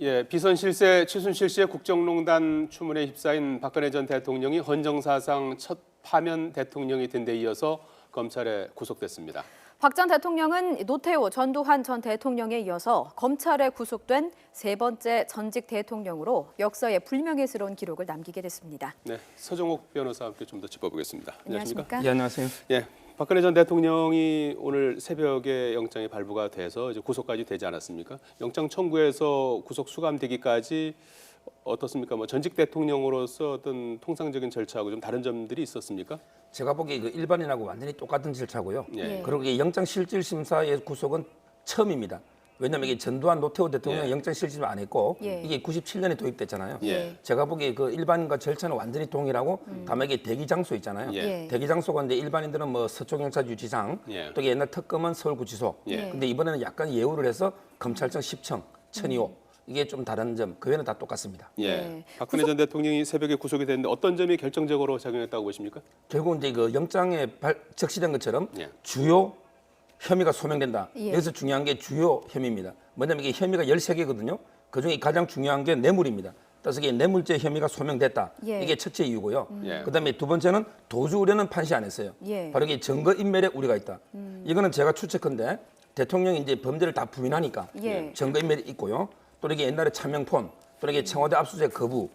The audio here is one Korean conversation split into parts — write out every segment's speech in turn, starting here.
예, 비선 실세 최순실 씨의 국정농단 추문에 휩싸인 박근혜 전 대통령이 헌정사상 첫 파면 대통령이 된 데 이어서 검찰에 구속됐습니다. 박 전 대통령은 노태우, 전두환 전 대통령에 이어서 검찰에 구속된 세 번째 전직 대통령으로 역사에 불명예스러운 기록을 남기게 됐습니다. 네, 서정옥 변호사와 함께 좀 더 짚어보겠습니다. 안녕하십니까? 예, 안녕하세요. 예, 박근혜 전 대통령이 오늘 새벽에 영장이 발부가 돼서 이제 구속까지 되지 않았습니까? 영장 청구에서 구속 수감되기까지 어떻습니까? 뭐 전직 대통령으로서 어떤 통상적인 절차하고 좀 다른 점들이 있었습니까? 제가 보기에 그 일반인하고 완전히 똑같은 절차고요. 예. 그리고 이 영장실질심사의 구속은 처음입니다. 왜냐하면 이게 전두환 노태우 대통령 예. 영장실질 안 했고 예. 이게 97년에 도입됐잖아요. 예. 제가 보기에 그 일반인과 절차는 완전히 동일하고 다만 이게 대기 장소 있잖아요. 예. 대기 장소가 이제 일반인들은 뭐 서초경찰유지상 예. 또 이게 옛날 특검은 서울구치소. 예. 근데 이번에는 약간 예우를 해서 검찰청 10청, 천이호 이게 좀 다른 점, 그 외에는 다 똑같습니다. 예. 예. 박근혜 전 대통령이 새벽에 구속이 됐는데 어떤 점이 결정적으로 작용했다고 보십니까? 결국 이제 그 영장에 적시된 것처럼 예. 주요 혐의가 소명된다. 예. 여기서 중요한 게 주요 혐의입니다. 뭐냐면 이게 혐의가 13개거든요. 그중에 가장 중요한 게 뇌물입니다. 따라서 이게 뇌물죄 혐의가 소명됐다. 예. 이게 첫째 이유고요. 예. 그다음에 두 번째는 도주 우려는 판시 안 했어요. 예. 바로 이게 증거인멸에 우려가 있다. 이거는 제가 추측컨대 대통령이 이제 범죄를 다 부인하니까 예. 증거인멸이 있고요. 또는 이게 옛날에 차명폰, 또는 이게 청와대 압수수색 거부,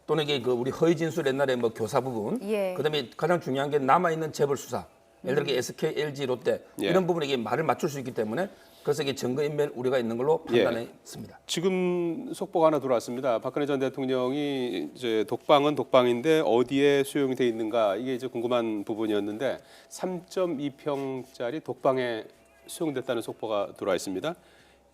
또는 이게 그 우리 허위 진술 옛날에 뭐 교사 부분, 예. 그다음에 가장 중요한 게 남아 있는 재벌 수사, 예를 들어 SK, LG, 롯데 예. 이런 부분에 이게 말을 맞출 수 있기 때문에 그래서 이게 증거인멸 우려가 있는 걸로 예. 판단했습니다. 지금 속보가 하나 들어왔습니다. 박근혜 전 대통령이 이제 독방은 독방인데 어디에 수용이 돼 있는가 이게 이제 궁금한 부분이었는데 3.2평짜리 독방에 수용됐다는 속보가 들어와 있습니다.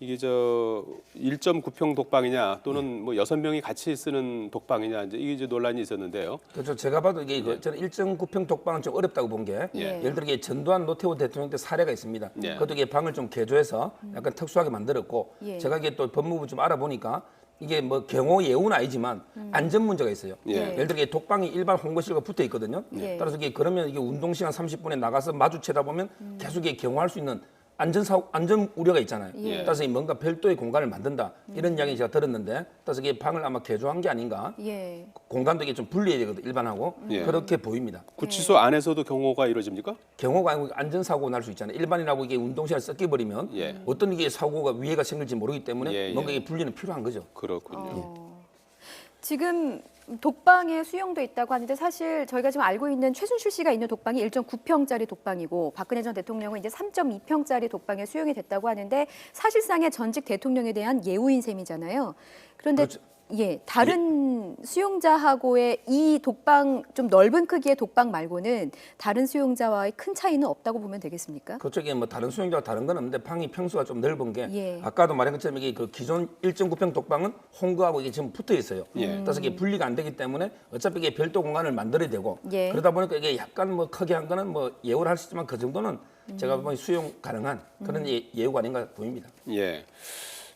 이게 저 1.9평 독방이냐 또는 뭐 6명이 같이 쓰는 독방이냐 이제 이게 이제 논란이 있었는데요. 그렇죠. 제가 봐도 이게 저는 1.9평 독방은 좀 어렵다고 본 게 예. 예를 들어 이게 전두환 노태우 대통령 때 사례가 있습니다. 예. 그것도 이게 방을 좀 개조해서 약간 특수하게 만들었고 예. 제가 이게 또 법무부 좀 알아보니까 이게 뭐 경호 예우는 아니지만 안전 문제가 있어요. 예. 예를 들어 이게 독방이 일반 홍거실과 붙어 있거든요. 예. 따라서 이게 그러면 이게 운동 시간 30분에 나가서 마주치다 보면 계속 이게 경호할 수 있는 안전 우려가 있잖아요. 예. 따라서 뭔가 별도의 공간을 만든다 이런 이야기 제가 들었는데 따라서 이게 방을 아마 개조한 게 아닌가. 예. 공간도 이게 좀 분리해야 되거든 일반하고 예. 그렇게 보입니다. 구치소 안에서도 경호가 이루어집니까? 경호가 아니고 안전사고 날 수 있잖아요. 일반인하고 이게 운동시간 섞여버리면 예. 어떤 이게 사고가 위해가 생길지 모르기 때문에 예, 예. 뭔가 이게 분리는 필요한 거죠. 그렇군요. 지금 독방에 수용돼 있다고 하는데 사실 저희가 지금 알고 있는 최순실 씨가 있는 독방이 1.9평짜리 독방이고 박근혜 전 대통령은 이제 3.2평짜리 독방에 수용이 됐다고 하는데 사실상의 전직 대통령에 대한 예우인 셈이잖아요. 그런데 그렇죠. 예, 다른 수용자하고의 이 독방 좀 넓은 크기의 독방 말고는 다른 수용자와의 큰 차이는 없다고 보면 되겠습니까? 그쪽에 뭐 다른 수용자와 다른 건 없는데 방이 평수가 좀 넓은 게 예. 아까도 말한 것처럼 이게 그 기존 1.9평 독방은 홍거하고 이게 지금 붙어 있어요. 예. 그래서 이게 분리가 안 되기 때문에 어차피 이게 별도 공간을 만들어야 되고 예. 그러다 보니까 이게 약간 뭐 크게 한 거는 뭐 예우를 할 수 있지만 그 정도는 제가 보면 수용 가능한 그런 예우가 아닌가 보입니다. 예.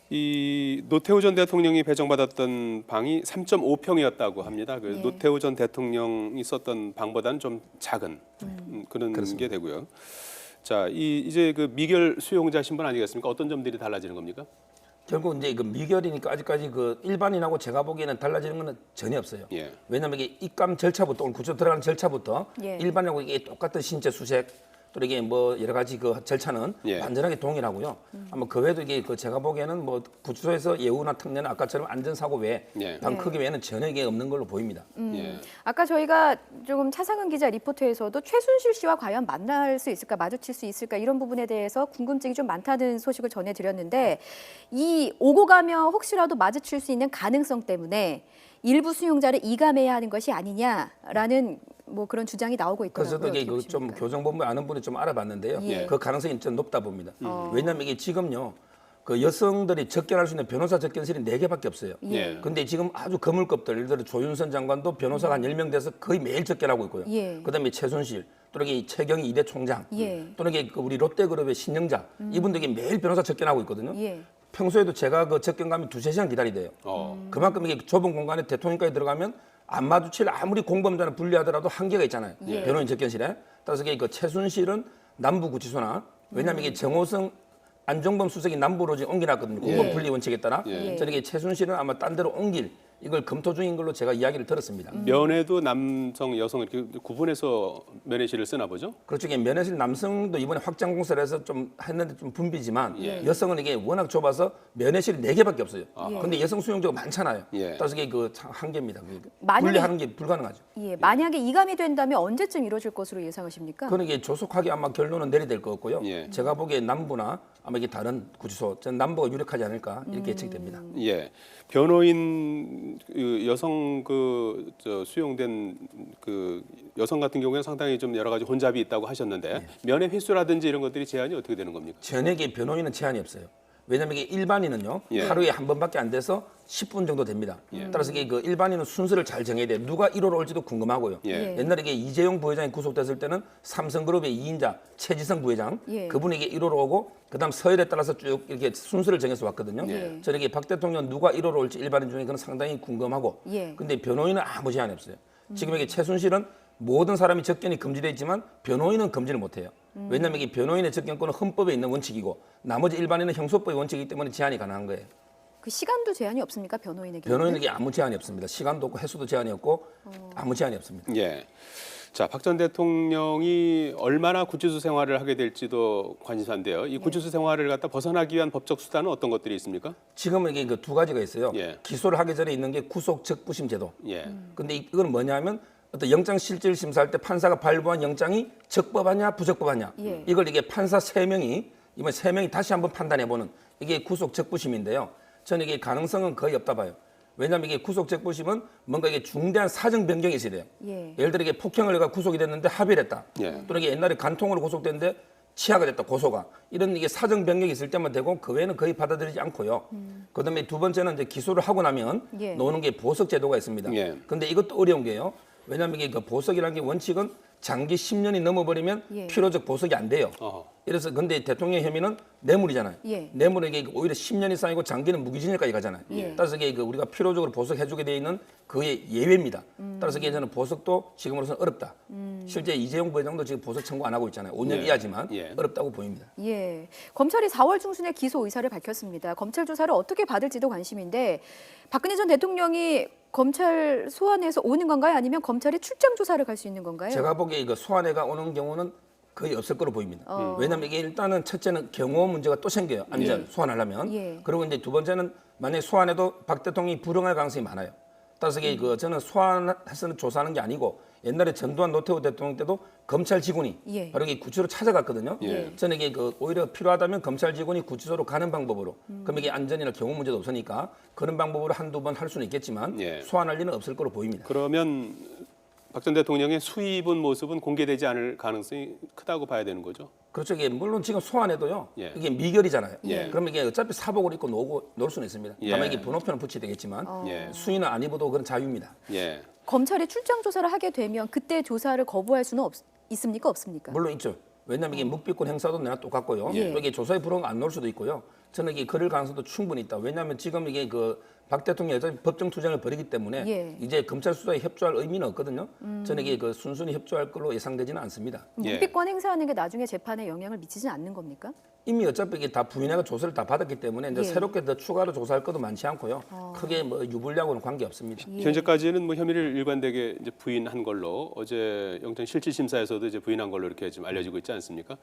이 노태우 전 대통령이 배정받았던 방이 3.5평이었다고 합니다. 그 예. 노태우 전 대통령이 썼던 방보다는 좀 작은 그런 그렇습니다. 게 되고요. 자, 이제 그 미결 수용자 신분 아니겠습니까? 어떤 점들이 달라지는 겁니까? 결국 이제 그 미결이니까 아직까지 그 일반인하고 제가 보기에는 달라지는 거는 전혀 없어요. 예. 왜냐하면 이게 입감 절차부터 오늘 구조 들어가는 절차부터 예. 일반인하고 이게 똑같은 신체 수색 또 이게 뭐 여러 가지 그 절차는 예. 완전하게 동일하고요. 아마 그 외에도 이게 그 제가 보기에는 뭐 구치소에서 예우나 특례는 아까처럼 안전사고 외에 예. 방 예. 크기 외에는 전혀 이게 없는 걸로 보입니다. 예. 아까 저희가 조금 차상은 기자 리포트에서도 최순실 씨와 과연 만날 수 있을까, 마주칠 수 있을까 이런 부분에 대해서 궁금증이 좀 많다는 소식을 전해드렸는데 이 오고 가며 혹시라도 마주칠 수 있는 가능성 때문에 일부 수용자를 이감해야 하는 것이 아니냐라는 뭐 그런 주장이 나오고 있더라고요. 그래서 이게 어떻게 그 좀 보십니까? 교정본부 아는 분이 좀 알아봤는데요. 예. 그 가능성이 좀 높다 봅니다. 왜냐하면 이게 지금요. 그 여성들이 접견할 수 있는 변호사 접견실이 4개밖에 없어요. 예. 근데 지금 아주 거물급들, 예를 들어 조윤선 장관도 변호사가 한 10명 돼서 거의 매일 접견하고 있고요. 예. 그다음에 최순실, 또는 이 최경희 2대 총장, 예. 또는 이게 그 우리 롯데그룹의 신영자, 이분들이 매일 변호사 접견하고 있거든요. 예. 평소에도 제가 그 접견 가면 2~3시간 기다리대요. 그만큼 이게 좁은 공간에 대통령까지 들어가면 안 마주칠 아무리 공범자는 분리하더라도 한계가 있잖아요. 예. 변호인 접견실에. 따라서 이게 그 최순실은 남부구치소나 왜냐하면 이게 정호성 안종범 수석이 남부로 지금 옮겨놨거든요. 공범 분리 원칙에 따라. 예. 저렇게 최순실은 아마 딴 데로 옮길 이걸 검토 중인 걸로 제가 이야기를 들었습니다. 면회도 남성, 여성 이렇게 구분해서 면회실을 쓰나 보죠? 그렇죠. 이게 면회실 남성도 이번에 확장 공사를 해서 좀 했는데 좀 붐비지만 예. 여성은 이게 워낙 좁아서 면회실이 4개밖에 없어요. 예. 근데 여성 수용자가 많잖아요. 예. 따라서 이게 그 한계입니다. 만약에- 분리하는 게 불가능하죠. 예, 만약에 이감이 된다면 언제쯤 이루어질 것으로 예상하십니까? 그건 이게 조속하게 아마 결론은 내려야 될 것 같고요. 예. 제가 보기에 남부나 아마 이게 다른 구치소, 전 남부가 유력하지 않을까 이렇게 예측됩니다. 예. 변호인 그 여성 수용된 그 여성 같은 경우에는 상당히 좀 여러 가지 혼잡이 있다고 하셨는데 면회 횟수라든지 이런 것들이 제한이 어떻게 되는 겁니까? 전액의 변호인은 제한이 없어요. 왜냐하면 이게 일반인은요 예. 하루에 한 번밖에 안 돼서 10분 정도 됩니다. 따라서 이게 그 일반인은 순서를 잘 정해야 돼요. 누가 1호로 올지도 궁금하고요. 예. 옛날에 이게 이재용 부회장이 구속됐을 때는 삼성그룹의 2인자 최지성 부회장 예. 그분이 이게 1호로 오고 그다음 서열에 따라서 쭉 이렇게 순서를 정해서 왔거든요. 예. 저는 이게 박 대통령 누가 1호로 올지 일반인 중에 그건 상당히 궁금하고 예. 근데 변호인은 아무 제한이 없어요. 지금 이게 최순실은 모든 사람이 접견이 금지되어 있지만 변호인은 금지를 못해요. 왜냐하면 이게 변호인의 접견권은 헌법에 있는 원칙이고 나머지 일반인은 형소법의 원칙이기 때문에 제한이 가능한 거예요. 그 시간도 제한이 없습니까? 변호인에게? 변호인에게 아무 제한이 없습니다. 시간도 없고 횟수도 제한이 없고 아무 제한이 없습니다. 예. 자, 박 전 대통령이 얼마나 구치소 생활을 하게 될지도 관심사인데요. 이 구치소 생활을 갖다 벗어나기 위한 법적 수단은 어떤 것들이 있습니까? 지금은 이게 그 두 가지가 있어요. 예. 기소를 하기 전에 있는 게 구속 적부심 제도. 예. 근데 이건 뭐냐면 어떤 영장 실질 심사할 때 판사가 발부한 영장이 적법하냐 부적법하냐 예. 이걸 이게 판사 3명이 이번 3명이 다시 한번 판단해보는 이게 구속 적부심인데요. 저는 이게 가능성은 거의 없다 봐요. 왜냐하면 이게 구속 적부심은 뭔가 이게 중대한 사정 변경이 있어야 돼요. 예. 예를 들어 이게 폭행을 해가 구속이 됐는데 합의를 했다. 예. 또는 이게 옛날에 간통으로 구속됐는데 치아가 됐다 고소가 이런 이게 사정 변경이 있을 때만 되고 그 외에는 거의 받아들이지 않고요. 그다음에 두 번째는 이제 기소를 하고 나면 예. 노는 게 보석 제도가 있습니다. 예. 근데 이것도 어려운 게요. 왜냐하면 이게 그 보석이라는 게 원칙은 장기 10년이 넘어버리면 예. 필요적 보석이 안 돼요. 어허. 이래서 근데 대통령 혐의는 뇌물이잖아요. 예. 뇌물은 이게 오히려 10년 이상이고 장기는 무기징역까지 가잖아요. 예. 따라서 이게 그 우리가 필요적으로 보석해주게 돼 있는 그의 예외입니다. 따라서 이게 저는 보석도 지금으로서는 어렵다. 실제 이재용 부회장도 지금 보석 청구 안 하고 있잖아요. 5년 예. 이하지만 예. 어렵다고 보입니다. 예. 검찰이 4월 중순에 기소 의사를 밝혔습니다. 검찰 조사를 어떻게 받을지도 관심인데 박근혜 전 대통령이 검찰 소환해서 오는 건가요? 아니면 검찰이 출장 조사를 갈 수 있는 건가요? 제가 보기에 이거 소환회가 오는 경우는 거의 없을 거로 보입니다. 왜냐하면 이게 일단은 첫째는 경호 문제가 또 생겨요. 안전 소환하려면. 예. 그리고 이제 두 번째는 만약에 소환해도 박 대통령이 불응할 가능성이 많아요. 따라서 이게 그 저는 소환해서는 조사하는 게 아니고 옛날에 전두환 노태우 대통령 때도 검찰 직원이 예. 바로 이게 구치소로 찾아갔거든요. 예. 저는 이게 그 오히려 필요하다면 검찰 직원이 구치소로 가는 방법으로 그럼 이게 안전이나 경호 문제도 없으니까 그런 방법으로 한두 번 할 수는 있겠지만 예. 소환할 리는 없을 거로 보입니다. 그러면 박 전 대통령의 수위 입은 모습은 공개되지 않을 가능성이 크다고 봐야 되는 거죠. 그렇죠. 이게 물론 지금 소환해도요. 예. 이게 미결이잖아요. 예. 그러면 이게 어차피 사복을 입고 놀 수는 있습니다. 예. 다만 이게 번호표는 붙여야 되겠지만 예. 수위는 안 입어도 그건 자유입니다. 예. 검찰이 출장 조사를 하게 되면 그때 조사를 거부할 수는 있습니까? 없습니까? 물론 있죠. 왜냐하면 이게 묵비권 행사도 내가 똑같고요. 예. 또 이게 조사에 불응하면 안 넣을 수도 있고요. 저는 이게 그럴 가능성도 충분히 있다. 왜냐하면 지금 이게 그 박 대통령이 어차피 법정 투쟁을 벌이기 때문에 예. 이제 검찰 수사에 협조할 의미는 없거든요. 저는 이게 그 순순히 협조할 걸로 예상되지는 않습니다. 예. 묵비권 행사하는 게 나중에 재판에 영향을 미치진 않는 겁니까? 이미 어차피 이게 다 부인해가 조사를 다 받았기 때문에 이제 예. 새롭게 더 추가로 조사할 것도 많지 않고요. 크게 뭐 유불리하고는 관계 없습니다. 예. 현재까지는 뭐 혐의를 일관되게 이제 부인한 걸로 어제 영장 실질 심사에서도 이제 부인한 걸로 이렇게 지금 알려지고 있지 않습니까?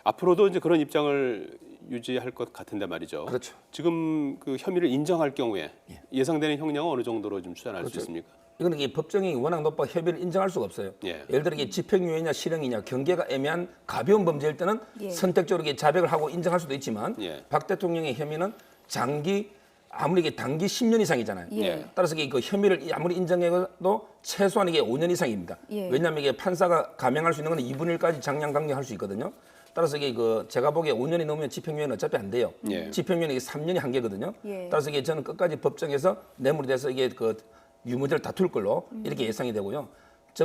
앞으로도 이제 그런 입장을 유지할 것 같은데 말이죠. 그렇죠. 지금 그 혐의를 인정할 경우에 예상되는 형량은 어느 정도로 좀 추산할 수 그렇죠. 있습니까? 이거는 이게 법정이 워낙 높아 협의를 인정할 수가 없어요. 예. 예를 들어 이게 집행유예냐 실형이냐 경계가 애매한 가벼운 범죄일 때는 예. 선택적으로 이게 자백을 하고 인정할 수도 있지만 예. 박 대통령의 혐의는 장기 아무리 이게 단기 10년 이상이잖아요. 예. 따라서 이게 그 혐의를 아무리 인정해도 최소한 이게 5년 이상입니다. 예. 왜냐하면 이게 판사가 감형할 수 있는 건 2분의 1까지 장량 강경할 수 있거든요. 따라서 이게 그 제가 보기에 5년이 넘으면 집행유예는 어차피 안 돼요. 예. 집행유예는 이게 3년이 한계거든요. 예. 따라서 이게 저는 끝까지 법정에서 뇌물이 돼서 이게 그 유무죄를 다툴 걸로 이렇게 예상이 되고요.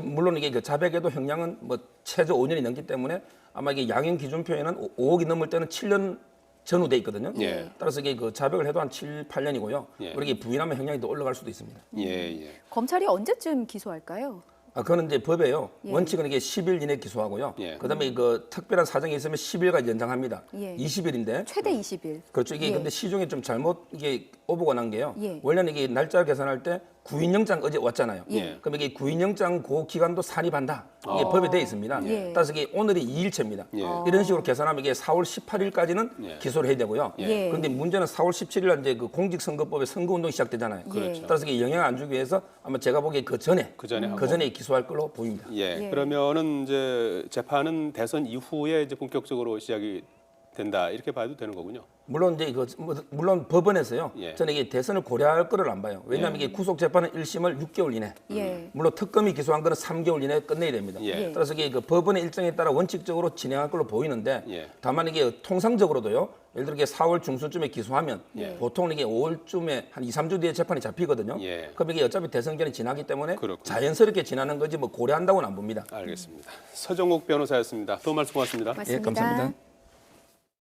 물론 이게 그 자백에도 형량은 뭐 최저 5년이 넘기 때문에 아마 이게 양형 기준표에는 5억이 넘을 때는 7년 전후 돼 있거든요. 예. 따라서 이게 그 자백을 해도 한 7, 8년이고요. 예. 그리고 이게 부인하면 형량이 더 올라갈 수도 있습니다. 예, 예. 검찰이 언제쯤 기소할까요? 그거는 이제 법에요. 예. 원칙은 이게 10일 이내 기소하고요. 예. 그다음에 그 특별한 사정이 있으면 10일까지 연장합니다. 예. 20일인데 최대 20일. 그렇죠. 이게 예. 근데 시중에 좀 잘못 이게 오보가 난 게요. 예. 원래는 이게 날짜 계산할 때 구인영장 어제 왔잖아요. 예. 그럼 이게 구인영장 그 기간도 산입한다. 이게 법에 돼 있습니다. 예. 따라서 이게 오늘이 2일째입니다. 예. 이런 식으로 계산하면 이게 4월 18일까지는 예. 기소를 해야 되고요. 예. 그런데 문제는 4월 17일 날 이제 그 공직선거법에 선거운동이 시작되잖아요. 그렇죠. 따라서 이게 영향을 안 주기 위해서 아마 제가 보기에 그 전에 하고. 기소할 걸로 보입니다. 예. 예. 그러면은 이제 재판은 대선 이후에 이제 본격적으로 시작이 된다 이렇게 봐도 되는 거군요. 물론 이제 물론 법원에서요. 예. 저는 이게 대선을 고려할 거를 안 봐요. 왜냐하면 이게 구속 재판은 1심을 6개월 이내. 예. 물론 특검이 기소한 거는 3개월 이내에 끝내야 됩니다. 예. 따라서 이게 그 법원의 일정에 따라 원칙적으로 진행할 걸로 보이는데 예. 다만 이게 통상적으로도요. 예를 들어 이게 4월 중순쯤에 기소하면 예. 보통 이게 5월쯤에 한 2, 3주 뒤에 재판이 잡히거든요. 예. 그럼 이게 어차피 대선 기간이 지나기 때문에 그렇군요. 자연스럽게 지나는 거지 뭐 고려한다고는 안 봅니다. 알겠습니다. 서정욱 변호사였습니다. 도움 말씀 고맙습니다. 맞습니다. 감사합니다.